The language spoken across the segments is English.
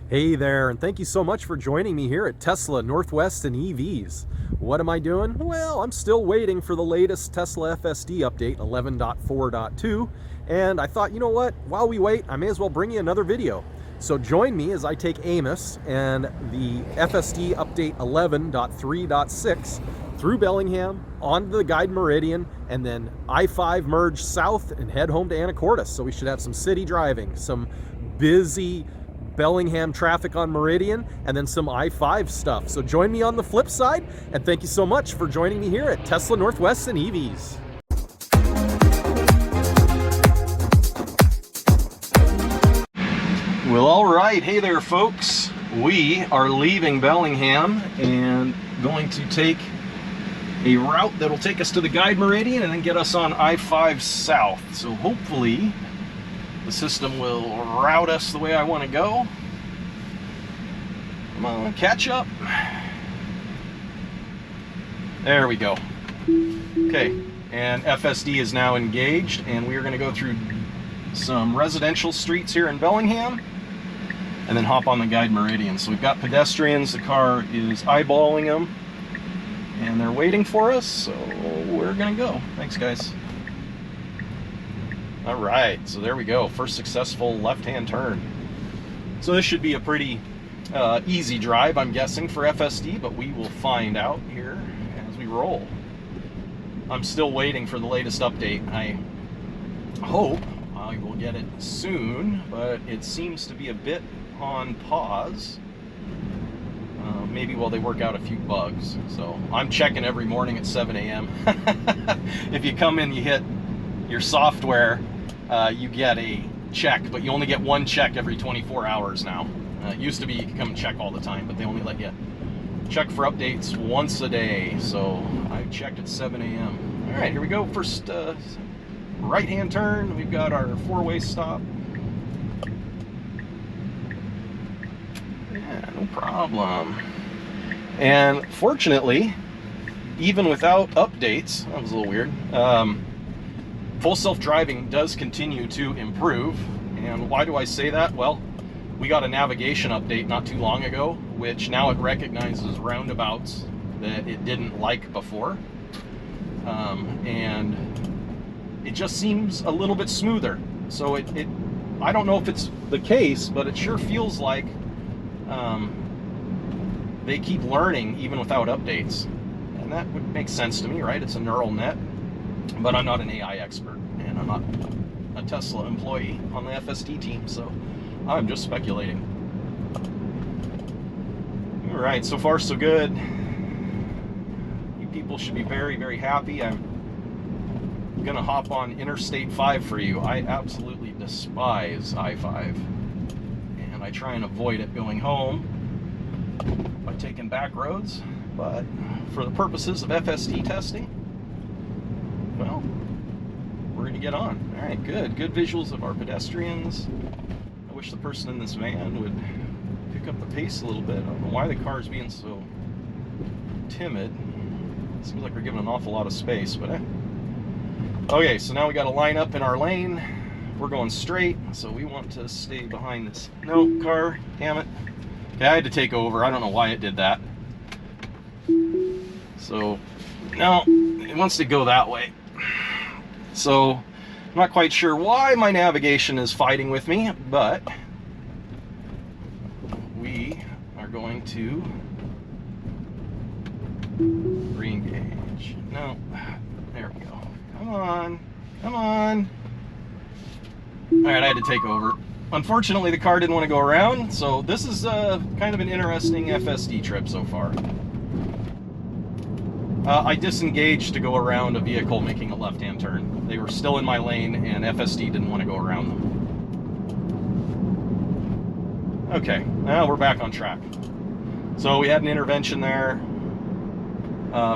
Hey there, and thank you so much for joining me here at Tesla Northwest and EVs. What am I doing? Well, I'm still waiting for the latest Tesla FSD update, 11.4.2, and I thought, you know what, while we wait, I may as well bring you another video. So join me as I take Amos and the FSD update 11.3.6 through Bellingham, onto the guide Meridian, and then I-5 merge south and head home to Anacortes. So we should have some city driving, some busy Bellingham traffic on Meridian, and then some I-5 stuff. So join me on the flip side, and thank you so much for joining me here at Tesla Northwest and EVs. Well, all right. Hey there, folks. We are leaving Bellingham and going to take a route that'll take us to the guide Meridian and then get us on I-5 South. So hopefully the system will route us the way I want to go. Come on, catch up. There we go. Okay, and FSD is now engaged, and we are going to go through some residential streets here in Bellingham and then hop on the guide Meridian. So we've got pedestrians, the car is eyeballing them, and they're waiting for us, so we're going to go. Thanks, guys. All right, so there we go. First successful left-hand turn. So this should be a pretty easy drive, I'm guessing, for FSD, but we will find out here as we roll. I'm still waiting for the latest update. I hope I will get it soon, but it seems to be a bit on pause. Maybe while they work out a few bugs. So I'm checking every morning at 7 a.m. If you come in, you hit your software, you get a check, but you only get one check every 24 hours now. It used to be you could come and check all the time, but they only let you check for updates once a day. So I checked at 7 a.m. All right, here we go. First right-hand turn. We've got our four-way stop. Yeah, no problem. And fortunately, even without updates, that was a little weird, full self-driving does continue to improve. And why do I say that? Well, we got a navigation update not too long ago, which now it recognizes roundabouts that it didn't like before. And it just seems a little bit smoother. So I don't know if it's the case, but it sure feels like they keep learning even without updates. And that would make sense to me, right? It's a neural net. But I'm not an AI expert, and I'm not a Tesla employee on the FSD team, so I'm just speculating. All right, so far so good. You people should be very, very happy. I'm gonna hop on Interstate 5 for you. I absolutely despise I-5, and I try and avoid it going home by taking back roads, but for the purposes of FSD testing, well, we're going to get on. All right, good visuals of our pedestrians. I wish the person in this van would pick up the pace a little bit. I don't know why the car is being so timid. It seems like we're giving an awful lot of space, but okay, so now we got to line up in our lane. We're going straight, so we want to stay behind this. No, car, damn it. Okay, I had to take over. I don't know why it did that. So, no, it wants to go that way. So, I'm not quite sure why my navigation is fighting with me, but we are going to re-engage. No, there we go. Come on, come on. All right, I had to take over. Unfortunately, the car didn't want to go around, so this is kind of an interesting FSD trip so far. I disengaged to go around a vehicle making a left-hand turn. They were still in my lane, and FSD didn't want to go around them. Okay, now we're back on track. So we had an intervention there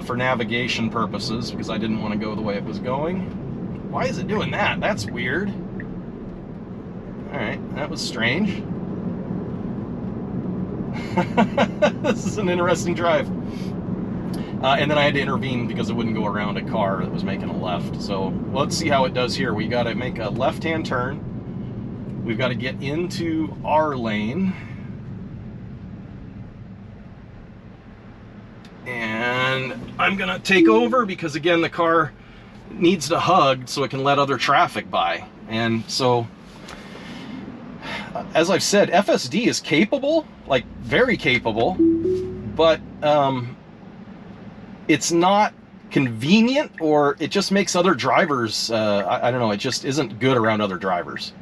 for navigation purposes, because I didn't want to go the way it was going. Why is it doing that? That's weird. Alright, that was strange. This is an interesting drive. And then I had to intervene because it wouldn't go around a car that was making a left. So let's see how it does here. We got to make a left-hand turn. We've got to get into our lane. And I'm gonna take over because, again, the car needs to hug so it can let other traffic by. And so, as I've said, FSD is capable, like very capable, but it's not convenient, or it just makes other drivers, I don't know, it just isn't good around other drivers.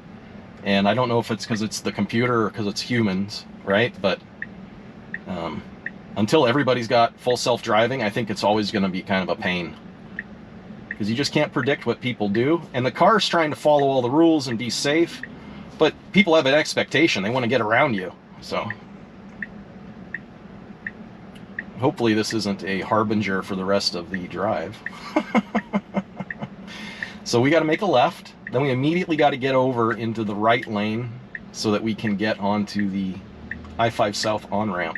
And I don't know if it's because it's the computer or because it's humans, right? But until everybody's got full self-driving, I think it's always going to be kind of a pain, because you just can't predict what people do. And the car's trying to follow all the rules and be safe, but people have an expectation. They want to get around you. So hopefully this isn't a harbinger for the rest of the drive. So we got to make a left. Then we immediately got to get over into the right lane so that we can get onto the I-5 South on-ramp.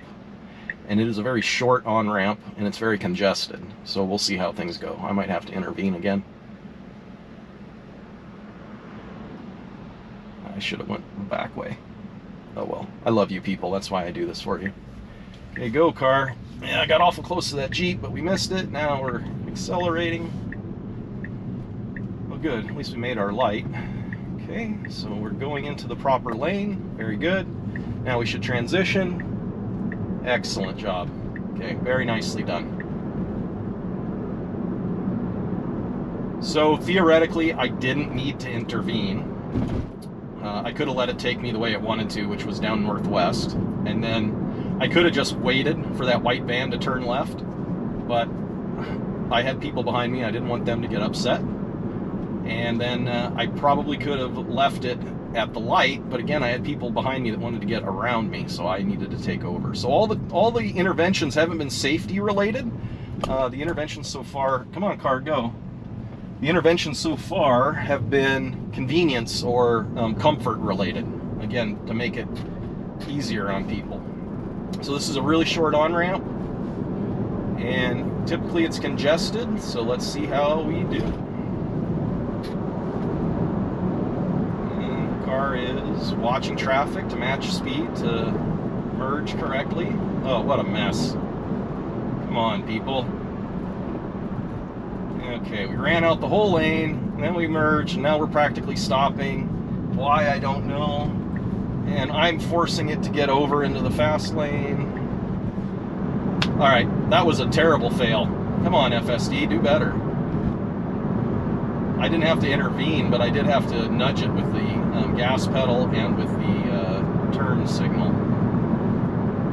And it is a very short on-ramp, and it's very congested. So we'll see how things go. I might have to intervene again. I should have went the back way. Oh well. I love you people. That's why I do this for you. Okay, go car. Yeah, I got awful close to that Jeep, but we missed it. Now we're accelerating. Well, good. At least we made our light. Okay, so we're going into the proper lane. Very good. Now we should transition. Excellent job. Okay, very nicely done. So theoretically, I didn't need to intervene. I could have let it take me the way it wanted to, which was down northwest, and then I could have just waited for that white van to turn left, but I had people behind me. I didn't want them to get upset. And then I probably could have left it at the light, but again, I had people behind me that wanted to get around me, so I needed to take over. So all the interventions haven't been safety related. The interventions so far, come on car, go. The interventions so far have been convenience or comfort related, again, to make it easier on people. So this is a really short on-ramp, and typically it's congested, so let's see how we do. And the car is watching traffic to match speed to merge correctly. Oh, what a mess. Come on, people. Okay, we ran out the whole lane, and then we merged, and now we're practically stopping. Why, I don't know. And I'm forcing it to get over into the fast lane. Alright, that was a terrible fail. Come on, FSD, do better. I didn't have to intervene, but I did have to nudge it with the gas pedal and with the turn signal.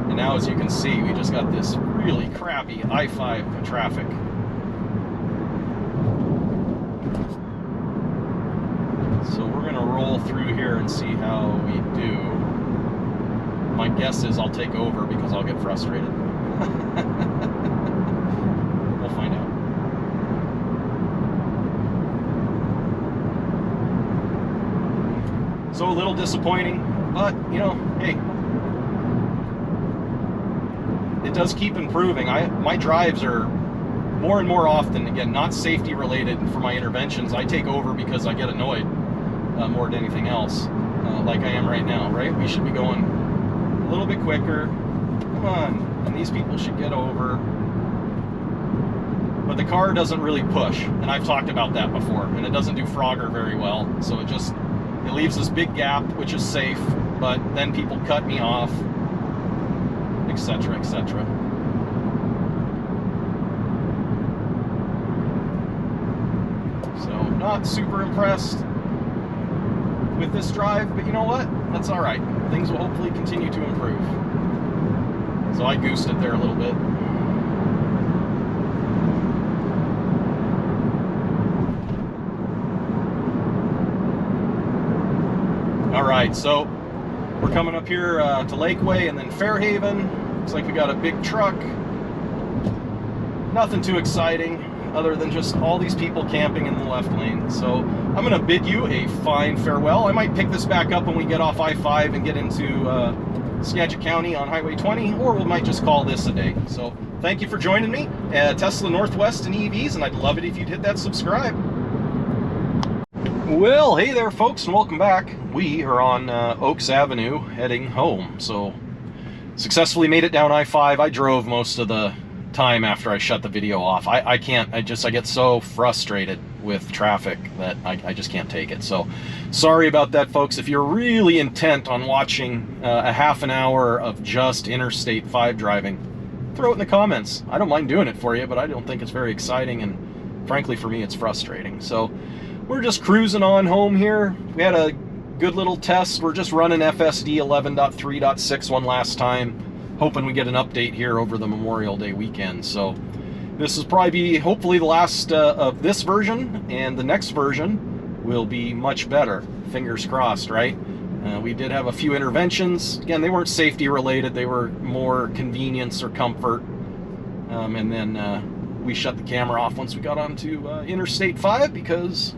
And now, as you can see, we just got this really crappy I-5 traffic. So we're going to roll through here and see how we do. My guess is I'll take over because I'll get frustrated. We'll find out. So a little disappointing, but you know, hey, it does keep improving. My drives are more and more often, again, not safety related for my interventions. I take over because I get annoyed more than anything else, like I am right now, right? We should be going a little bit quicker. Come on, and these people should get over. But the car doesn't really push, and I've talked about that before, and it doesn't do Frogger very well, so it leaves this big gap, which is safe, but then people cut me off, etc., etc. So, not super impressed with this drive, but you know what? That's all right. Things will hopefully continue to improve. So I goosed it there a little bit. All right, so we're coming up here to Lakeway and then Fairhaven. Looks like we got a big truck. Nothing too exciting, other than just all these people camping in the left lane. So I'm going to bid you a fine farewell. I might pick this back up when we get off I-5 and get into Skagit County on Highway 20, or we might just call this a day. So thank you for joining me at Tesla Northwest and EVs, and I'd love it if you'd hit that subscribe. Well, hey there folks, and welcome back. We are on Oaks Avenue heading home. So successfully made it down I-5. I drove most of the time after I shut the video off. I can't, I get so frustrated with traffic that I just can't take it. So sorry about that, folks. If you're really intent on watching a half an hour of just Interstate 5 driving, throw it in the comments. I don't mind doing it for you, but I don't think it's very exciting, and frankly for me it's frustrating. So we're just cruising on home here. We had a good little test. We're just running FSD 11.3.6 one last time, hoping we get an update here over the Memorial Day weekend. So this is probably hopefully the last of this version, and the next version will be much better. Fingers crossed, right? We did have a few interventions. Again, they weren't safety related, they were more convenience or comfort. And then we shut the camera off once we got onto Interstate 5 because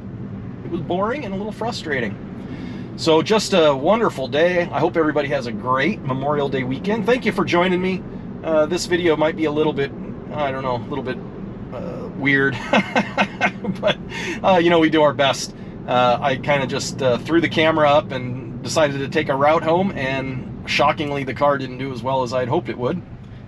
it was boring and a little frustrating. So just a wonderful day. I hope everybody has a great Memorial Day weekend. Thank you for joining me. This video might be a little bit, I don't know, a little bit weird, but you know, we do our best. I kind of just threw the camera up and decided to take a route home, and shockingly the car didn't do as well as I'd hoped it would.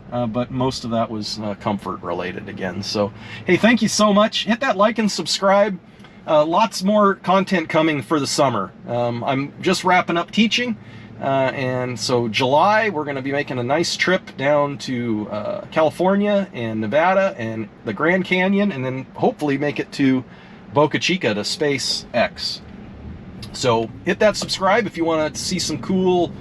But most of that was comfort related again. So hey, thank you so much. Hit that like and subscribe. Lots more content coming for the summer. I'm just wrapping up teaching, and so July we're going to be making a nice trip down to California and Nevada and the Grand Canyon, and then hopefully make it to Boca Chica to SpaceX. So hit that subscribe if you want to see some cool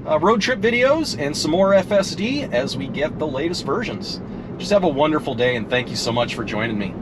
road trip videos and some more FSD as we get the latest versions. Just have a wonderful day, and thank you so much for joining me.